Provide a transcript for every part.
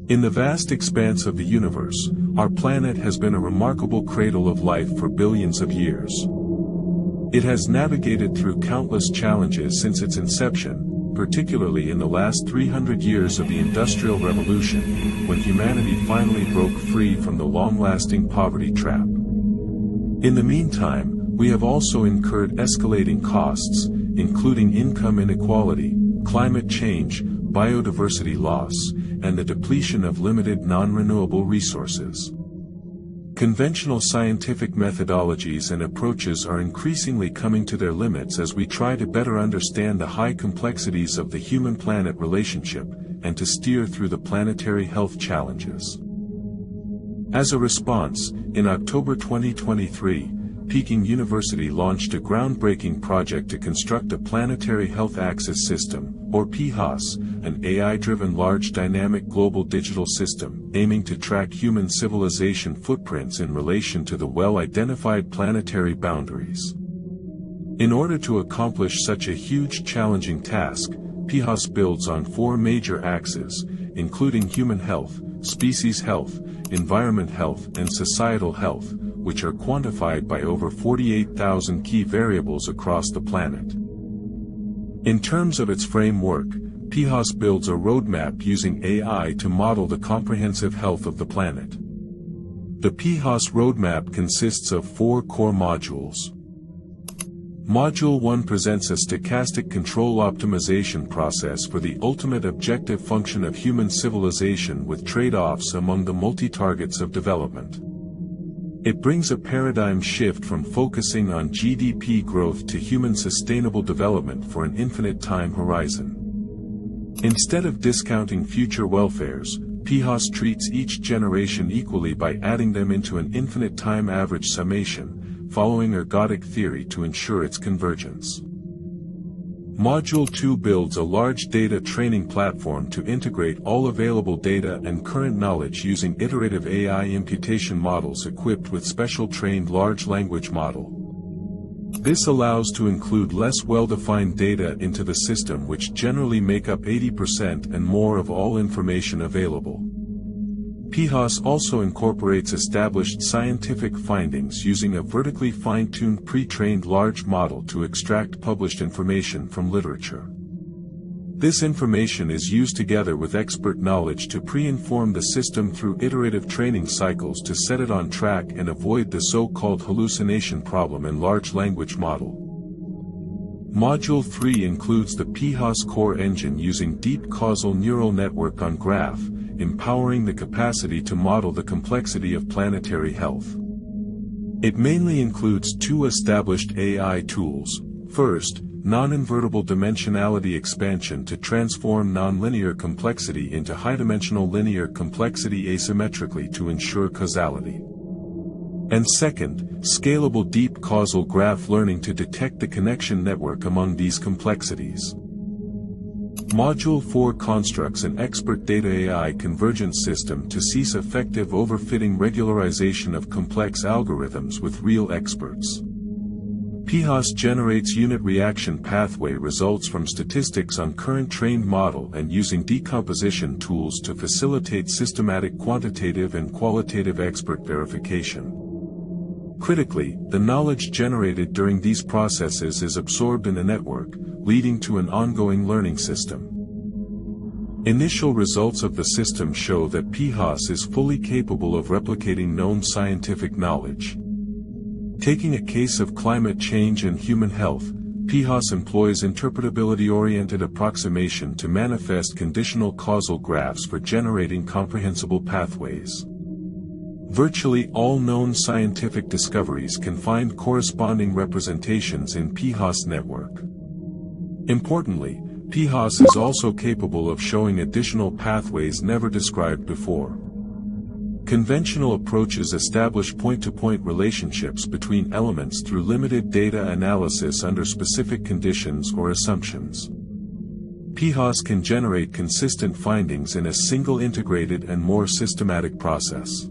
In the vast expanse of the universe, our planet has been a remarkable cradle of life for billions of years. It has navigated through countless challenges since its inception, particularly in the last 300 years of the Industrial Revolution, when humanity finally broke free from the long-lasting poverty trap. In the meantime, we have also incurred escalating costs, including income inequality, climate change, biodiversity loss, and the depletion of limited non-renewable resources. Conventional scientific methodologies and approaches are increasingly coming to their limits as we try to better understand the high complexities of the human-planet relationship, and to steer through the planetary health challenges. As a response, in October 2023, Peking University launched a groundbreaking project to construct a planetary health access system, or PHAS, an AI-driven large dynamic global digital system, aiming to track human civilization footprints in relation to the well-identified planetary boundaries. In order to accomplish such a huge challenging task, PHAS builds on four major axes, including human health, species health, environment health, and societal health, which are quantified by over 48,000 key variables across the planet. In terms of its framework, PHAS builds a roadmap using AI to model the comprehensive health of the planet. The PHAS roadmap consists of four core modules. Module 1 presents a stochastic control optimization process for the ultimate objective function of human civilization with trade-offs among the multi-targets of development. It brings a paradigm shift from focusing on GDP growth to human sustainable development for an infinite time horizon. Instead of discounting future welfares, PHAS treats each generation equally by adding them into an infinite time average summation, following ergodic theory to ensure its convergence. Module 2 builds a large data training platform to integrate all available data and current knowledge using iterative AI imputation models equipped with special trained large language model. This allows to include less well-defined data into the system, which generally make up 80% and more of all information available. PHAS also incorporates established scientific findings using a vertically fine-tuned pre-trained large model to extract published information from literature. This information is used together with expert knowledge to pre-inform the system through iterative training cycles to set it on track and avoid the so-called hallucination problem in large language model. Module 3 includes the PHAS core engine using deep causal neural network on graph, empowering the capacity to model the complexity of planetary health. It mainly includes two established AI tools. First, non-invertible dimensionality expansion to transform nonlinear complexity into high-dimensional linear complexity asymmetrically to ensure causality. And second, scalable deep causal graph learning to detect the connection network among these complexities. Module 4 constructs an expert data AI convergence system to cease effective overfitting regularization of complex algorithms with real experts. PHAS generates unit reaction pathway results from statistics on current trained model and using decomposition tools to facilitate systematic quantitative and qualitative expert verification. Critically, the knowledge generated during these processes is absorbed in a network, leading to an ongoing learning system. Initial results of the system show that PHAS is fully capable of replicating known scientific knowledge. Taking a case of climate change and human health, PHAS employs interpretability-oriented approximation to manifest conditional causal graphs for generating comprehensible pathways. Virtually all known scientific discoveries can find corresponding representations in PHAS network. Importantly, PHAS is also capable of showing additional pathways never described before. Conventional approaches establish point-to-point relationships between elements through limited data analysis under specific conditions or assumptions. PHAS can generate consistent findings in a single integrated and more systematic process.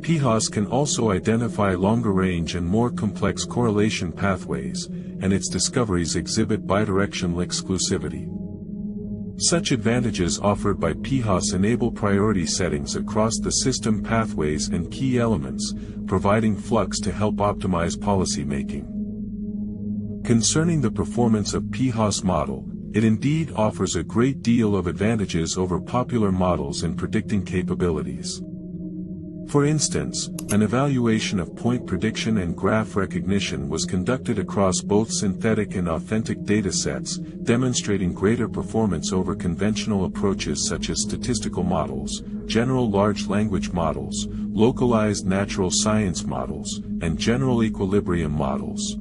PHAS can also identify longer-range and more complex correlation pathways, and its discoveries exhibit bidirectional exclusivity. Such advantages offered by PHAS enable priority settings across the system pathways and key elements, providing flux to help optimize policy making. Concerning the performance of PHAS model, it indeed offers a great deal of advantages over popular models in predicting capabilities. For instance, an evaluation of point prediction and graph recognition was conducted across both synthetic and authentic datasets, demonstrating greater performance over conventional approaches such as statistical models, general large language models, localized natural science models, and general equilibrium models.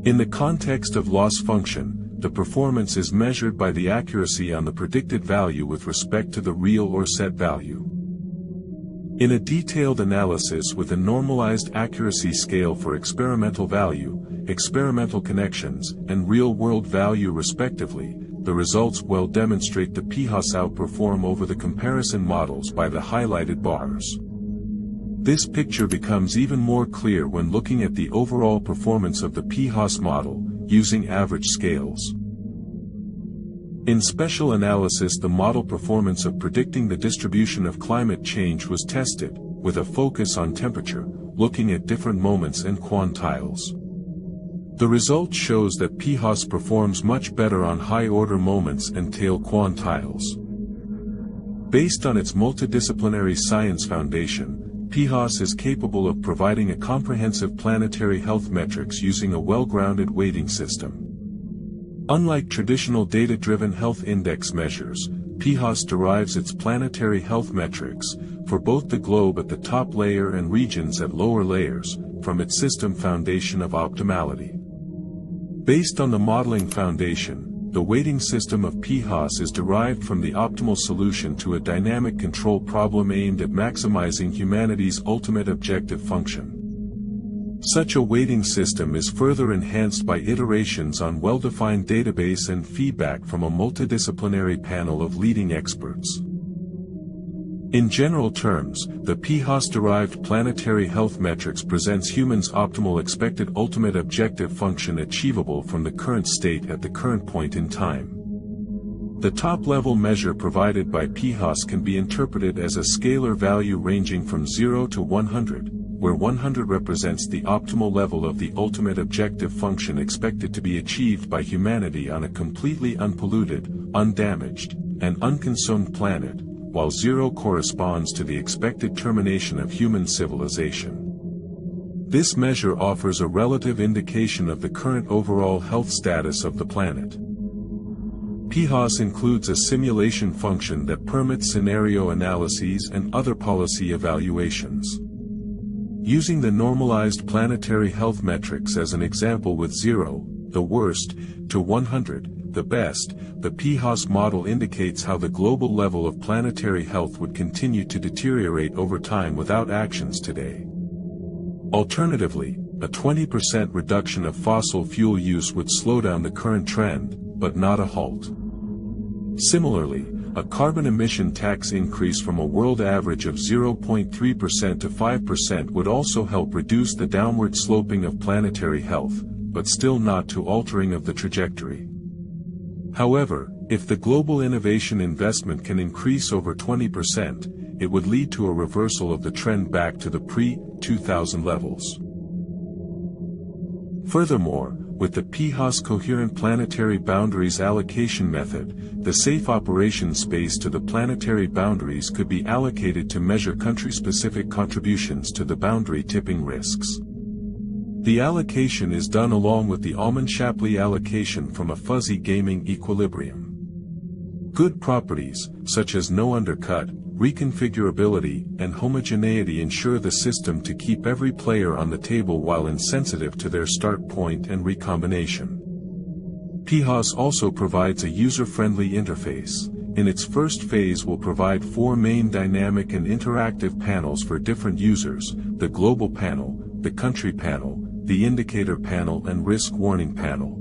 In the context of loss function, the performance is measured by the accuracy on the predicted value with respect to the real or set value. In a detailed analysis with a normalized accuracy scale for experimental value, experimental connections, and real-world value respectively, the results well demonstrate the PHAS outperform over the comparison models by the highlighted bars. This picture becomes even more clear when looking at the overall performance of the PHAS model, using average scales. In special analysis, the model performance of predicting the distribution of climate change was tested, with a focus on temperature, looking at different moments and quantiles. The result shows that PHAS performs much better on high-order moments and tail quantiles. Based on its multidisciplinary science foundation, PHAS is capable of providing a comprehensive planetary health metrics using a well-grounded weighting system. Unlike traditional data-driven health index measures, PHAS derives its planetary health metrics, for both the globe at the top layer and regions at lower layers, from its system foundation of optimality. Based on the modeling foundation, the weighting system of PHAS is derived from the optimal solution to a dynamic control problem aimed at maximizing humanity's ultimate objective function. Such a weighting system is further enhanced by iterations on well-defined database and feedback from a multidisciplinary panel of leading experts. In general terms, the PHAS-derived planetary health metrics presents humans' optimal expected ultimate objective function achievable from the current state at the current point in time. The top-level measure provided by PHAS can be interpreted as a scalar value ranging from 0 to 100. Where 100 represents the optimal level of the ultimate objective function expected to be achieved by humanity on a completely unpolluted, undamaged, and unconsumed planet, while 0 corresponds to the expected termination of human civilization. This measure offers a relative indication of the current overall health status of the planet. PHAS includes a simulation function that permits scenario analyses and other policy evaluations. Using the normalized planetary health metrics as an example with 0, the worst, to 100, the best, the PHAS model indicates how the global level of planetary health would continue to deteriorate over time without actions today. Alternatively, a 20% reduction of fossil fuel use would slow down the current trend, but not a halt. Similarly, a carbon emission tax increase from a world average of 0.3% to 5% would also help reduce the downward sloping of planetary health, but still not to altering of the trajectory. However, if the global innovation investment can increase over 20%, it would lead to a reversal of the trend back to the pre-2000 levels. Furthermore, with the PHAS coherent planetary boundaries allocation method, the safe operation space to the planetary boundaries could be allocated to measure country-specific contributions to the boundary tipping risks. The allocation is done along with the Alman-Shapley allocation from a fuzzy gaming equilibrium. Good properties, such as no undercut, reconfigurability, and homogeneity ensure the system to keep every player on the table while insensitive to their start point and recombination. PHAS also provides a user-friendly interface. In its first phase will provide 4 main dynamic and interactive panels for different users: the global panel, the country panel, the indicator panel, and risk warning panel.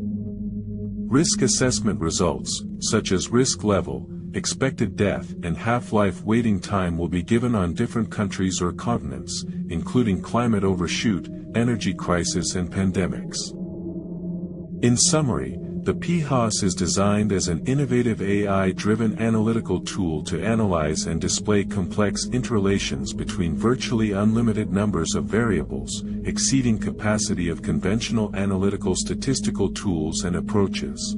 Risk assessment results, such as risk level, expected death, and half-life waiting time will be given on different countries or continents, including climate overshoot, energy crisis, and pandemics. In summary, The PHAS is designed as an innovative AI-driven analytical tool to analyze and display complex interrelations between virtually unlimited numbers of variables, exceeding capacity of conventional analytical statistical tools and approaches.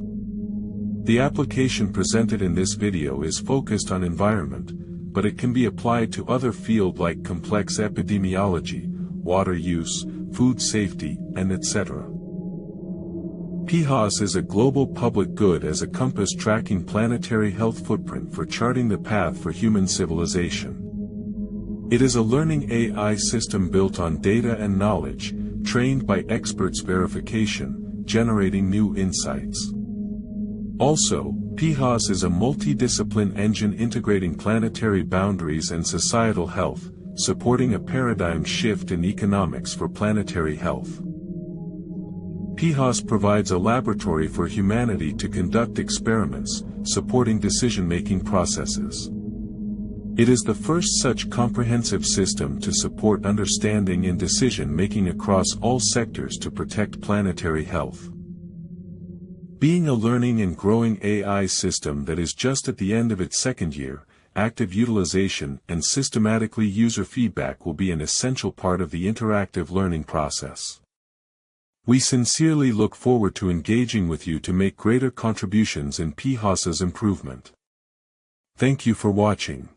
The application presented in this video is focused on environment, but it can be applied to other fields like complex epidemiology, water use, food safety, and etc. PHAS is a global public good as a compass tracking planetary health footprint for charting the path for human civilization. It is a learning AI system built on data and knowledge, trained by experts' verification, generating new insights. Also, PHAS is a multidiscipline engine integrating planetary boundaries and societal health, supporting a paradigm shift in economics for planetary health. PHAS provides a laboratory for humanity to conduct experiments, supporting decision-making processes. It is the first such comprehensive system to support understanding and decision-making across all sectors to protect planetary health. Being a learning and growing AI system that is just at the end of its second year, active utilization and systematically user feedback will be an essential part of the interactive learning process. We sincerely look forward to engaging with you to make greater contributions in PHAS's improvement. Thank you for watching.